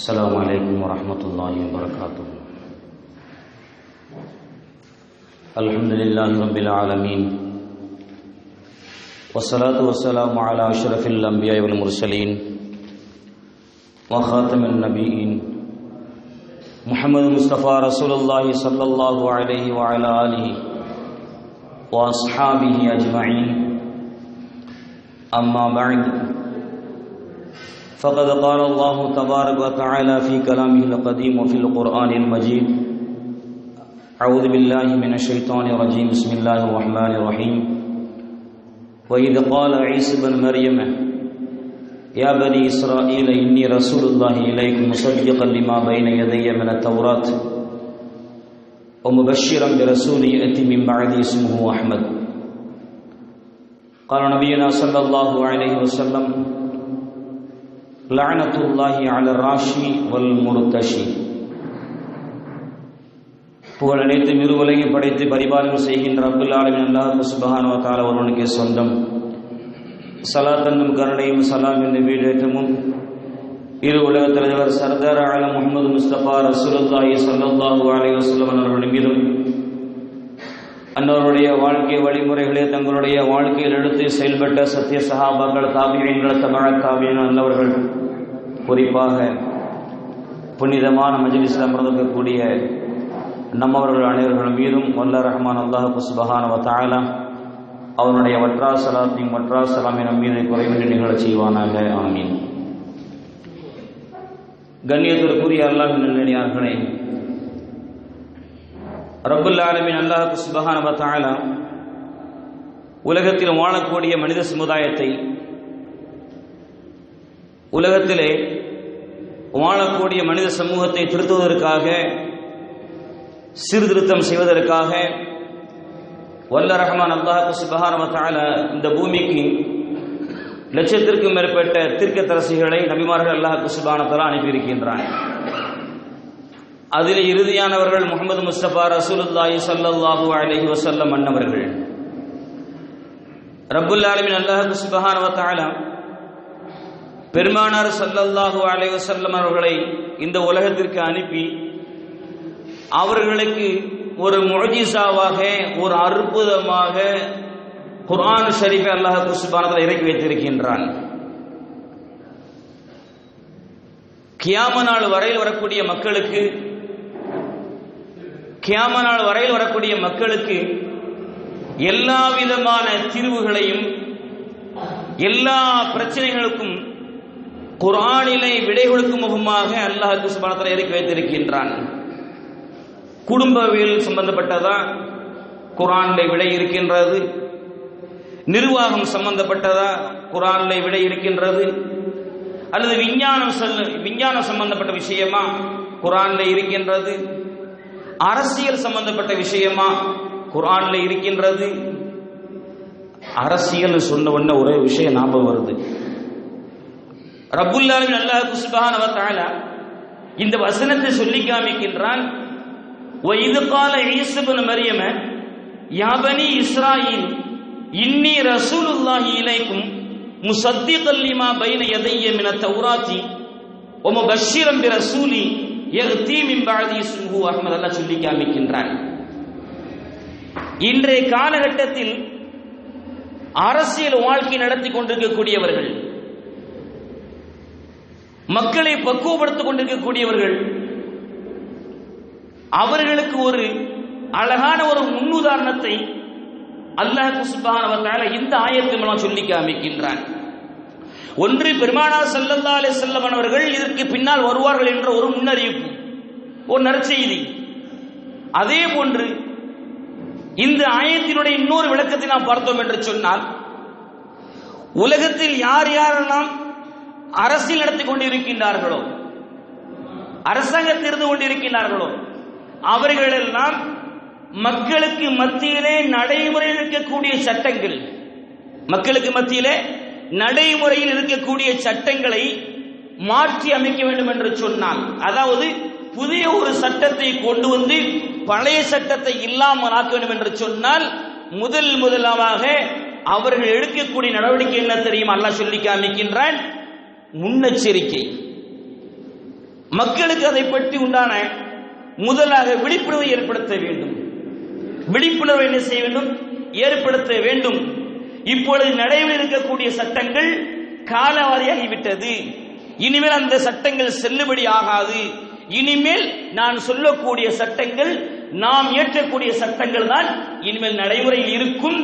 السلام عليكم ورحمة الله وبركاته. الحمد لله رب العالمين، والصلاة والسلام على أشرف الأنبياء والمرسلين وخاتم النبيين محمد مصطفى رسول الله صلى الله عليه وعلى آله وأصحابه أجمعين. أما بعد، فقد قال الله تبارك وتعالى في كلامه القديم وفي القرآن المجيد: أعوذ بالله من الشيطان الرجيم، بسم الله الرحمن الرحيم. وإذ قال عيسى بن مريم يا بني إسرائيل إني رسول الله إليكم مصدقا لما بين يدي من التوراة ومبشرا برسول يأتي من بعدي اسمه أحمد. قال نبينا صلى الله عليه وسلم: லஅனத்துல்லாஹி அலர் ராஷி வல் முர்தஷி. புகழ் அனைத்தும் இருவுலகை படைத்து பரிபாலனம் செய்கின்ற ரப்புல் ஆலமீன் அல்லாஹ் சுப்ஹானஹு வ தஆலா ஒருவனுக்கே சொந்தம். ஸலாத் என்னும் கருணையும் சலாம் என்னும் வீடேற்றமும் இரு உலக தலைவர் சர்தார் ஆலம் முஹம்மது முஸ்தபா ரசூலுல்லாஹி ஸல்லல்லாஹு அலைஹி வஸல்லம் அவர்கள் மீதும், அன்னவருடைய வாழ்க்கை வழிமுறைகளை தங்களுடைய வாழ்க்கையில் எடுத்து செயல்பட்ட சத்திய சஹாபாக்கள், தாபிஈன்கள், தபஅ தாபிஈன் நல்லவர்கள், குறிப்பாக புனிதமான மஜ்லிஸில் அமர்ந்திருக்கக்கூடிய நம்மவர்கள் அனைவர்கள் மீதும் வல்ல ரஹ்மான் அல்லாஹ் சுப்ஹானஹு வ தஆலா அவனுடைய வற்றா ஸலாத்தையும் வற்றா ஸலாமின் நம் மீது குறைவின்றி நிகழச் செய்வானாக. ஆமீன். கண்ணியத்திற்குரிய அல்லாஹ்வின் நல்லடியார்களே, ரப்புல் ஆலமீன் அல்லாஹ் சுப்ஹானஹு வ தஆலா உலகத்தில் வாழக்கூடிய மனித சமுதாயத்தை, உலகத்திலே வாழக்கூடிய மனித சமூகத்தை திருத்துவதற்காக, சீர்திருத்தம் செய்வதற்காக வல்ல ரஹ்மான் அல்லாஹ் சுப்ஹானஹு வ தஆலா இந்த பூமிக்கு லட்சத்திற்கும் மேற்பட்ட தீர்க்கதரிசிகளை, நபிமார்கள் அல்லாஹ் சுப்ஹானஹு வ தஆலா அனுப்பியிருக்கின்றான். அதில் இறுதியானவர்கள் முஹம்மது முஸ்தபா ரசூலுல்லாஹி ஸல்லல்லாஹு அலைஹி வஸல்லம் அன்னவர்கள். ரப்புல் ஆலமீன் அல்லாஹ் சுப்ஹானஹு வ தஆலா பெருமானார் ஸல்லல்லாஹு அலைஹி வஸல்லம் அவர்களை இந்த உலகத்திற்கு அனுப்பி அவர்களுக்கு ஒரு முஅஜிஸாவாக, ஒரு அற்புதமாக குர்ஆன் ஷரீஃபை அல்லாஹ் சுப்ஹானஹு வ தஆலா இறக்கி வைத்திருக்கின்றான். கியாம நாள் வரையில் வரக்கூடிய மக்களுக்கு, கியாம நாள் வரையில் வரக்கூடிய மக்களுக்கு எல்லா விதமான தீர்வுகளையும், எல்லா பிரச்சனைகளுக்கும் குர்ஆனிலே விடை கொடுக்கும் முகமாக அல்லாஹ் சுப்ஹானஹு வ தஆலா இறக்கி வைத்திருக்கின்றான். குடும்பவியல் சம்பந்தப்பட்டதா குர்ஆனிலே விடை இருக்கின்றது. நிர்வாகம் சம்பந்தப்பட்டதா குர்ஆனிலே விடை இருக்கின்றது. அல்லது விஞ்ஞானம் சம்பந்தப்பட்ட விஷயமா குர்ஆனிலே இருக்கின்றது. அரசியல் சம்பந்தப்பட்ட விஷயமா குர்ஆனிலே இருக்கின்றது. அரசியல் சொன்ன உடனே ஒரே விஷயம் ஞாபகம் வருது. ரப்புல் ஆலமீன் அல்லாஹ் சுப்ஹானஹு வ தஆலா இந்த வசனத்தை சொல்லி காமிக்கின்றான். وَإِذْ قَالَ عِيسَى ابْنُ مَرْيَمَ يَا بَنِي إِسْرَائِيلَ إِنِّي رَسُولُ اللَّهِ إِلَيْكُمْ مُصَدِّقًا لِمَا بَيْنَ يَدَيَّ مِنَ التَّوْرَاةِ وَمُبَشِّرًا بِرَسُولٍ يَأْتِي مِن بَعْدِي اسْمُهُ أَحْمَدُ. அல்லாஹ் சொல்லி காமிக்கின்றான். இன்றைய காலகட்டத்தில் அரசியல் வாழ்க்கை நடத்தி கொண்டிருக்கக்கூடியவர்கள், மக்களை பக்குவப்படுத்திக் கொண்டிருக்கக்கூடியவர்கள், அவர்களுக்கு ஒரு அழகான ஒரு முன்னுதாரணத்தை அல்லாஹ் சுப்ஹானஹு வ தஆலா இந்த ஆயத்தின் மூலம் சொல்லி காமிக்கின்றான். ஒன்று, பெருமானார் ஸல்லல்லாஹு அலைஹி வஸல்லம் அவர்கள் இதற்கு பின்னால் வருவார்கள் என்ற ஒரு முன்னறிவிப்பு, ஒரு நற்செய்தி. அதே போன்று இந்த ஆயத்தினுடைய இன்னொரு விளக்கத்தை நாம் பார்த்தோம் என்று சொன்னால், உலகத்தில் யார் யாரெல்லாம் அரசியல் நடத்தி கொண்டிருக்கின்றார்களோ, அரசாங்கத்தில் இருந்து கொண்டிருக்கின்றார்களோ, அவர்களெல்லாம் மக்களுக்கு மத்தியிலே நடைமுறையில் இருக்கக்கூடிய சட்டங்கள், மக்களுக்கு மத்தியிலே நடைமுறையில் இருக்கக்கூடிய சட்டங்களை மாற்றி அமைக்க வேண்டும் என்று சொன்னால், அதாவது புதிய ஒரு சட்டத்தை கொண்டு வந்து பழைய சட்டத்தை இல்லாமல் ஆக்க வேண்டும் என்று சொன்னால், முதலாக அவர்கள் எடுக்கக்கூடிய நடவடிக்கை என்ன தெரியும்? அல்லாஹ் சொல்லி காமிக்கின்றான், முன்னெச்சரிக்கை. மக்களுக்கு அதை பற்றி உண்டான முதலாக விழிப்புணர்வை ஏற்படுத்த வேண்டும். விழிப்புணர்வை என்ன செய்ய வேண்டும்? ஏற்படுத்த வேண்டும். இப்பொழுது நடைமுறையில் இருக்கக்கூடிய சட்டங்கள் காலவாரியாகிவிட்டது. இனிமேல் அந்த சட்டங்கள் செல்லுபடி ஆகாது. இனிமேல் நான் சொல்லக்கூடிய சட்டங்கள், நாம் இயற்றக்கூடிய சட்டங்கள் தான் இனிமேல் நடைமுறையில் இருக்கும்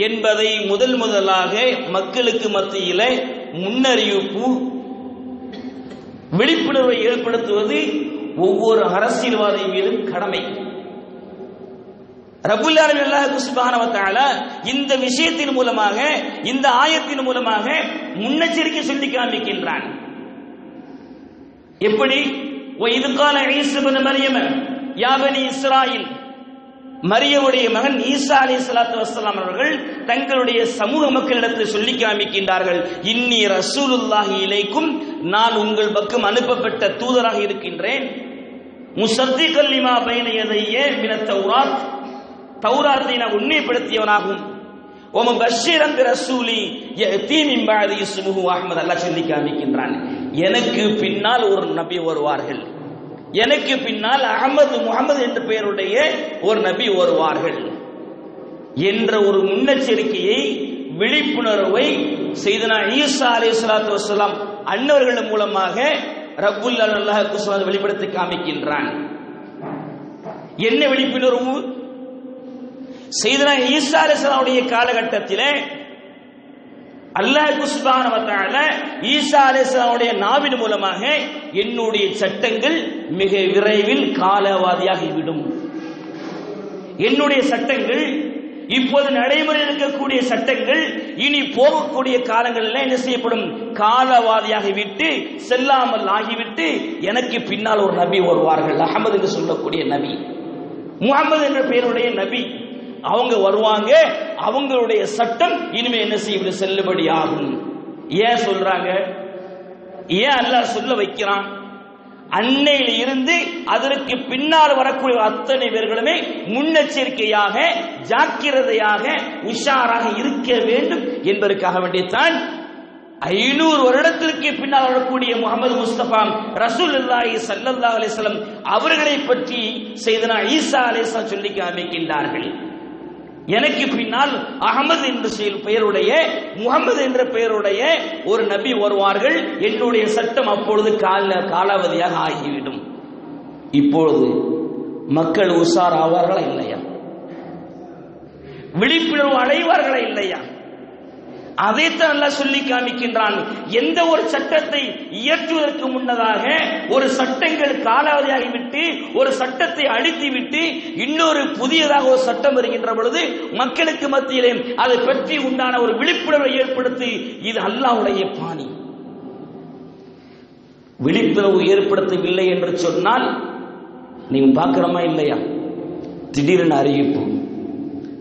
என்பதை முதலாக மக்களுக்கு மத்தியில் முன்னறிவிப்பு, விழிப்புணர்வை ஏற்படுத்துவது ஒவ்வொரு அரசியல்வாதி மீதும் கடமை. ரப்புல் ஆலமீன் அல்லாஹ் சுப்ஹானஹு வ தஆலா இந்த விஷயத்தின் மூலமாக, இந்த ஆயத்தின் மூலமாக முன்னெச்சரிக்கை சொல்லி காண்பிக்கின்றான். எப்படி? وَإِذْ قَالَ عِيسَى ابْنُ مَرْيَمَ يَا بَنِي إِسْرَائِيلَ, மரியமுடைய மகன் ஈசா அலைஹிஸ்ஸலாத்து வஸ்ஸலாம் அவர்கள் தங்களுடைய சமூக மக்களிடத்தில் சொல்லி காண்பிக்கின்றார்கள், இன்னி ரசூலுல்லாஹி இலைக்கும், நான் உங்கள் பக்கம் அனுப்பப்பட்ட தூதராக இருக்கின்றேன். முஸத்திகல் லிமா பைன யதைய மினத் தௌராத், தௌராத்தை நான் உண்மைப்படுத்தியவனாகும். ஓ முபஷ்ஷிரன் பிரசூலி யஅதி மின் பஅதி இஸ்முஹு அஹ்மத், அல்லாஹ் சொல்லி காண்பிக்கின்றான், எனக்கு பின்னால் ஒரு நபி வருவார்கள், எனக்கு பின்னால் அஹ்மது முஹம்மது என்ற பெயருடைய ஒரு நபி வருவார்கள் என்ற ஒரு முன்னெச்சரிக்கையை, விழிப்புணர்வை செய்தனா ஈசா அலைஹிஸ்ஸலாத்து வஸ்ஸலாம் அன்னவர்கள் மூலமாக ரப்புல் ஆலமீன் வெளிப்படுத்தி காமிக்கின்றான். என்ன விழிப்புணர்வு? செய்தனா ஈசா அலைஹிஸ்ஸலாமுடைய காலகட்டத்தில் அல்லாஹ் சுப்ஹானஹு வ தஆலா ஈசா அலைஹிஸ்ஸலாமுடைய நாவின் மூலமாக என்னுடைய சட்டங்கள் மிக விரைவில் காலவாதியாகிவிடும், என்னுடைய சட்டங்கள், இப்போது நடைமுறையில் இருக்கக்கூடிய சட்டங்கள் இனி போகக்கூடிய காலங்களில் என்ன செய்யப்படும்? காலவாதியாகிவிட்டு செல்லாமல் ஆகிவிட்டு எனக்கு பின்னால் ஒரு நபி வருவார்கள், அஹ்மது என்று சொல்லக்கூடிய நபி, முஹம்மது என்ற பெயருடைய நபி, அவங்க வருவாங்க, அவங்களுடைய சட்டம் இனிமே என்ன செய்வது? செல்லுபடி ஆகும். ஏன் சொல்றாங்க? ஏன் அல்லாஹ் சொல்ல வைக்கிறான்? அன்னையில் இருந்து அதற்கு பின்னால் வரக்கூடிய அத்தனை பேர்களுமே முன்னெச்சரிக்கையாக, ஜாக்கிரதையாக, உஷாராக இருக்க வேண்டும் என்பதற்காக வேண்டித்தான் 500 வருடத்திற்கு பின்னால் வரக்கூடிய முஹம்மது முஸ்தபா ரசூலுல்லாஹி ஸல்லல்லாஹு அலைஹி வஸல்லம் அவர்களை பற்றி செய்தனா ஈசா அலைஹிஸ்ஸலாம் சொல்லி காண்பிக்கின்றார்கள். எனக்கு பின்னால் அஹ்மது என்ற பெயருடைய, முஹம்மது என்ற பெயருடைய ஒரு நபி வருவார்கள், என்னுடைய சட்டம் அப்பொழுது காலாவதியாக ஆகிவிடும். இப்பொழுது மக்கள் உஷார் ஆவார்களா இல்லையா? விழிப்புணர்வு அடைவார்களா இல்லையா? அதைத்தான் அல்லாஹ் சொல்லி காண்பிக்கின்றான். எந்த ஒரு சட்டத்தை இயற்றுவதற்கு முன்னதாக ஒரு சட்டங்கள் காலாவதியாகிவிட்டு, ஒரு சட்டத்தை அழித்துவிட்டு இன்னொரு புதியதாக ஒரு சட்டம் வருகின்ற பொழுது மக்களுக்கு மத்தியிலே அதை பற்றி உண்டான ஒரு விழிப்புணர்வை ஏற்படுத்தி, இது அல்லாஹ்வுடைய பாணி. விழிப்புணர்வு ஏற்படுத்தவில்லை என்று சொன்னால் நீங்க பார்க்கிறோமா இல்லையா? திடீரென அறிவிப்பு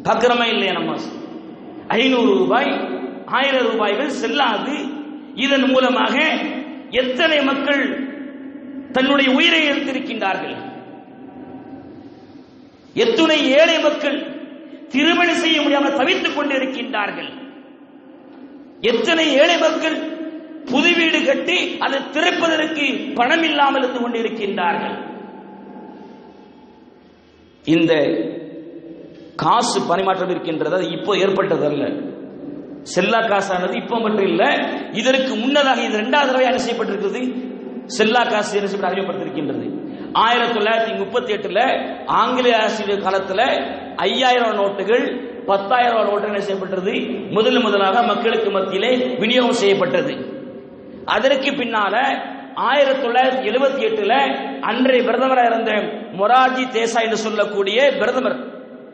பார்க்கிறோமா இல்லையா? நம்ம 500 ரூபாய் 1000 ரூபாய்கள் செல்லாது. இதன் மூலமாக எத்தனை மக்கள் தன்னுடைய உயிரை எடுத்திருக்கின்றார்கள், எத்தனை ஏழை மக்கள் திருமணம் செய்ய முடியாமல் தவித்துக் கொண்டிருக்கின்றார்கள், எத்தனை ஏழை மக்கள் புது வீடு கட்டி அதை திறப்பதற்கு பணம் இல்லாமல் இருந்து கொண்டிருக்கின்றார்கள். இந்த காசு பரிமாற்றம் இருக்கின்றது, அது இப்போ ஏற்பட்டதல்ல. செல்லா காசானது இப்போ மட்டும் இல்ல, இதற்கு முன்னதாக இது 2வது தடவை என்ன செய்யப்பட்டிருக்கிறது? செல்லா காசு என்ன செய்ய அறிவிக்கப்பட்டிருக்கின்றது. 1938 ஆங்கிலேய அரசு காலத்தில் 5000 நோட்டுகள், 10,000 நோட்டுகள் என்ன செய்யப்பட்டது? முதலாக மக்களுக்கு மத்தியிலே விநியோகம் செய்யப்பட்டது. அதற்கு பின்னால 1978 அன்றைய பிரதமராக இருந்த மொரார்ஜி தேசாய் என்று சொல்லக்கூடிய பிரதமர்,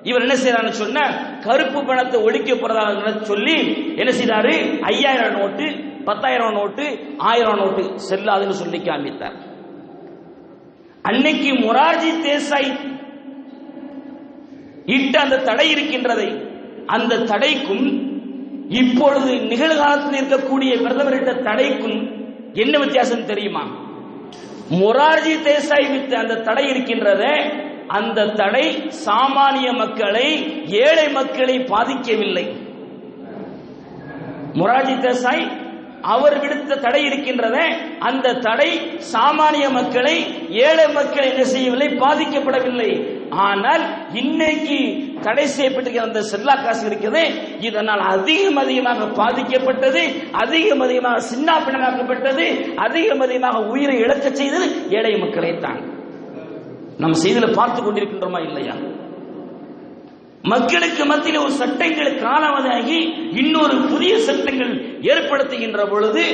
இவர் என்ன செய்யறாரு சொன்ன, கருப்பு பணத்தை ஒழிக்க போறதாக சொல்லி என்ன செய்தாரு? 5000 நோட்டு, 10,000 நோட்டு, 1000 நோட்டு செல்லாதுன்னு சொல்லி காண்பித்தார். அன்னைக்கு மொரார்ஜி தேசாய் இட்ட அந்த தடை இருக்கின்றதை, அந்த தடைக்கும் இப்பொழுது நிகழ்காலத்தில் இருக்கக்கூடிய பிரதமர் இட்ட தடைக்கும் என்ன வித்தியாசம் தெரியுமா? மொரார்ஜி தேசாய் விட்ட அந்த தடை இருக்கின்றதே, அந்த தடை சாமானிய மக்களை, ஏழை மக்களை பாதிக்கவில்லை. மொரார்ஜி தேசாய் அவர் விடுத்த தடை இருக்கின்றதே, அந்த தடை சாமானிய மக்களை, ஏழை மக்கள் என்ன செய்யவில்லை, பாதிக்கப்படவில்லை. ஆனால் இன்னைக்கு தடை செய்யப்பட்டிருக்கிற அந்த செல்லா காசு இருக்கிறது, இதனால் அதிகமாக பாதிக்கப்பட்டது, அதிகமாக சின்னாபின்னமாக்கப்பட்டது, அதிகமாக உயிரை இழக்க செய்தது ஏழை மக்களை தான். நம் செய்தியில் பார்த்து கொண்டிருக்கின்றோமா இல்லையா? மக்களுக்கு மத்தியில் ஒரு சட்டங்கள் காலாவதாகி இன்னொரு புதிய சட்டங்கள் ஏற்படுத்துகின்ற பொழுது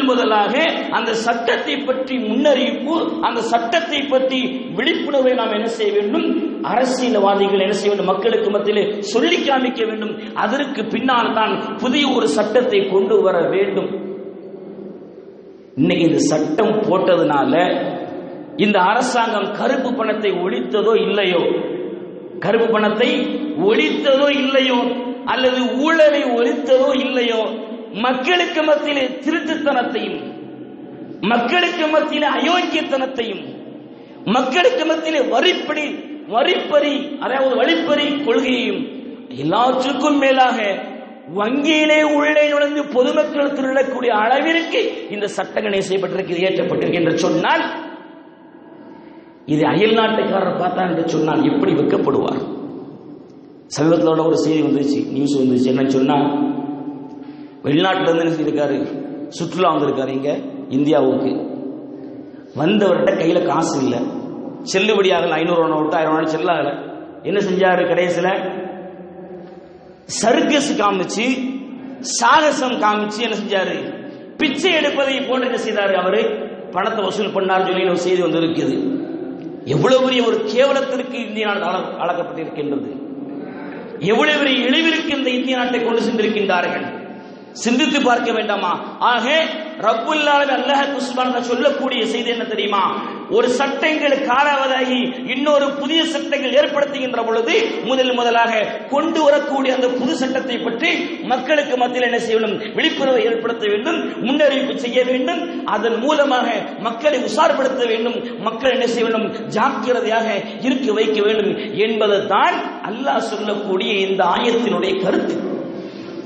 முதலாக அந்த சட்டத்தை பற்றி முன்னறிவிப்பு, அந்த சட்டத்தை பற்றி விழிப்புணர்வை நாம் என்ன செய்ய வேண்டும், அரசியல்வாதிகள் என்ன செய்ய வேண்டும், மக்களுக்கு மத்தியிலே சொல்லி காமிக்க வேண்டும். அதற்கு பின்னால் தான் புதிய ஒரு சட்டத்தை கொண்டு வர வேண்டும். இன்னைக்கு இந்த சட்டம் போட்டதுனால இந்த அரசாங்கம் கருப்பு பணத்தை ஒழித்ததோ இல்லையோ, கருப்பு பணத்தை ஒழித்ததோ இல்லையோ, அல்லது ஊழலை ஒழித்ததோ இல்லையோ, மக்களுக்கு மத்தியிலே திருட்டுத்தனத்தையும், மக்களுக்கு மத்தியிலே அயோக்கியத்தனத்தையும், மக்களுக்கு மத்தியிலே வரிப்பறி அதாவது வழிப்பறி கொள்கையையும், எல்லாற்றுக்கும் மேலாக வங்கியிலே உள்ளே நுழைந்து பொதுமக்கள் திருடக்கூடிய அளவிற்கு இந்த சட்டங்கள் செய்யப்பட்டிருக்கு, ஏற்றப்பட்டிருக்கு என்று சொன்னால், இது அயல் நாட்டுக்காரர் பார்த்தா என்று சொன்னால் எப்படி வைக்கப்படுவார்? சமீபத்தில் ஒரு செய்தி வந்துச்சு, நியூஸ் வந்துச்சு. என்ன சொன்னா, வெளிநாட்டில் இருந்து என்ன செய்திருக்காரு, சுற்றுலா வந்திருக்காரு இங்க இந்தியாவுக்கு. வந்தவர்கிட்ட கையில காசு இல்லை, செல்லுபடியாக 500 நோட்டு 1000 நோட்டு செல்லாகல. என்ன செஞ்சாரு, கடைசியில் சர்க்கஸ் காமிச்சு, சாகசம் காமிச்சு என்ன செஞ்சாரு, பிச்சை எடுப்பதை போன்று என்ன செய்தாரு, அவரு பணத்தை வசூல் பண்ணார் சொல்லி ஒரு செய்தி வந்து இருக்குது. எவ்வளவு பெரிய ஒரு கேவலத்திற்கு இந்திய நாடு அளக்கப்பட்டிருக்கின்றது, எவ்வளவு பெரிய இழிவிற்கு இந்த இந்திய நாட்டை கொண்டு சென்றிருக்கின்றார்கள், சிந்தித்து பார்க்க வேண்டாமா? ஆக ரப்புல் ஆலமீன் அல்லாஹ் சுப்ஹானஹு சொல்லக்கூடிய செய்தி என்ன தெரியுமா? ஒரு சட்டங்கள் காலாவதாகி இன்னொரு புதிய சட்டங்கள் ஏற்படுத்துகின்ற பொழுது முதலாக கொண்டு வரக்கூடிய அந்த புது சட்டத்தை பற்றி மக்களுக்கு மத்தியில் என்ன செய்ய வேண்டும், விழிப்புணர்வை ஏற்படுத்த வேண்டும், முன்னறிவிப்பு செய்ய வேண்டும். அதன் மூலமாக மக்களை உஷார்படுத்த வேண்டும், மக்கள் என்ன செய்ய வேண்டும், ஜாக்கிரதையாக இருக்க வைக்க வேண்டும் என்பது தான் அல்லாஹ் சொல்லக்கூடிய இந்த ஆயத்தினுடைய கருத்து.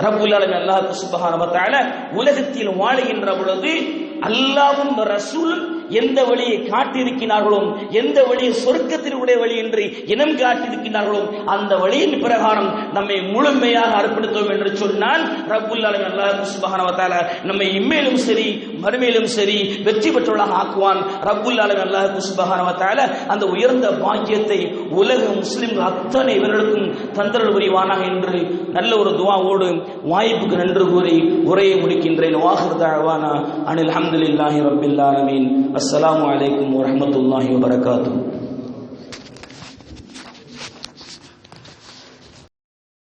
ரப்புல் ஆலமீன் அல்லாஹ் சுப்ஹானஹு வ தஆலா உலகத்தில் வாழுகின்ற பொழுது அல்லாஹ்வும் ரசூலும் எந்த வழியை காட்டியிருக்கிறார்களோ, எந்த வழியை சொர்க்கத்தினுடைய வழி என்று இனம் காட்டியிருக்கிறார்களோ அந்த வழியின் பிரகாரம் நம்மை முழுமையாக அர்ப்பணித்தோம் என்று சொன்னால் ரப்புல் ஆலமீன் அல்லாஹ் சுப்ஹானஹு வ தஆலா நம்மை இம்மேலும் சரி மறுமையிலும் சரி வெற்றி பெற்றவர்களாக ஆக்குவான். ரப்புல் ஆலமீன் அல்லாஹ் சுப்ஹானஹு வ தஆலா அந்த உயர்ந்த பாக்கியத்தை உலக முஸ்லிம்கள் அத்தனை இவர்களுக்கும் தந்தரல் புரிவானாக என்று நல்ல ஒரு துஆவோடு வாய்ப்புக்கு நன்றி கூறி உரையை முடிக்கின்றேன். வாஹிர் தஅவானா அனில் ஹம்துலில்லாஹி ரப்பில் ஆலமீன். அஸ்ஸலாமு அலைக்கும் வரஹ்மத்துல்லாஹி வபரகாத்துஹு.